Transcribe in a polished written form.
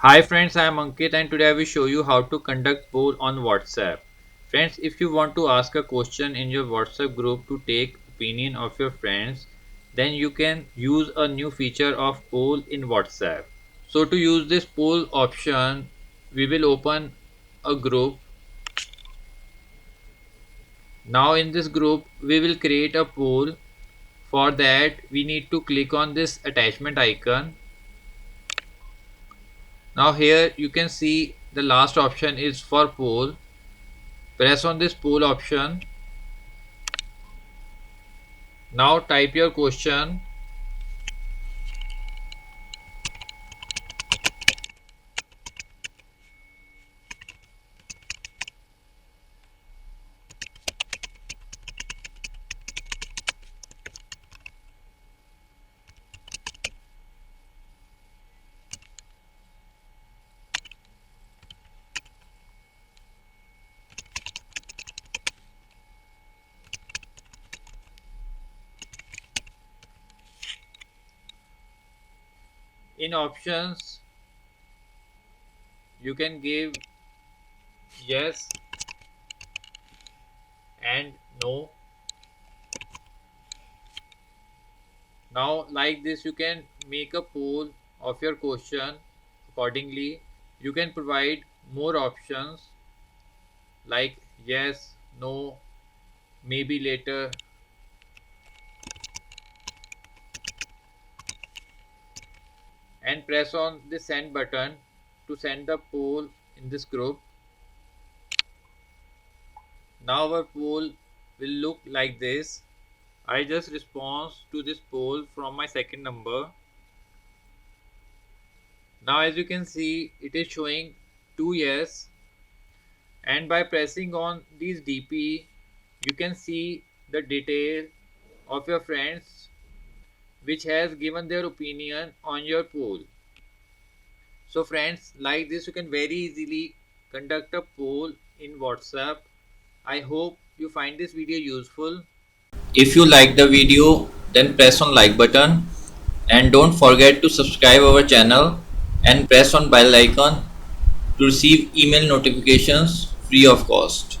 Hi friends, I am Ankit and today I will show you how to conduct poll on WhatsApp. Friends, if you want to ask a question in your WhatsApp group to take opinion of your friends, then you can use a new feature of poll in WhatsApp. So to use this poll option, we will open a group. Now in this group, we will create a poll. For that, we need to click on this attachment icon. Now here you can see the last option is for poll. Press on this poll option. Now type your question. In options, you can give yes and no. Now like this you can make a poll of your question accordingly. You can provide more options like yes, no, maybe later, and press on the send button to send the poll in this group. Now our poll will look like this. I just respond to this poll from my second number. Now as you can see it is showing 2 yes, and by pressing on these DP you can see the detail of your friends which has given their opinion on your poll. So friends, like this you can very easily conduct a poll in WhatsApp. I hope you find this video useful. If you like the video, then press on like button and don't forget to subscribe our channel and press on bell icon to receive email notifications free of cost.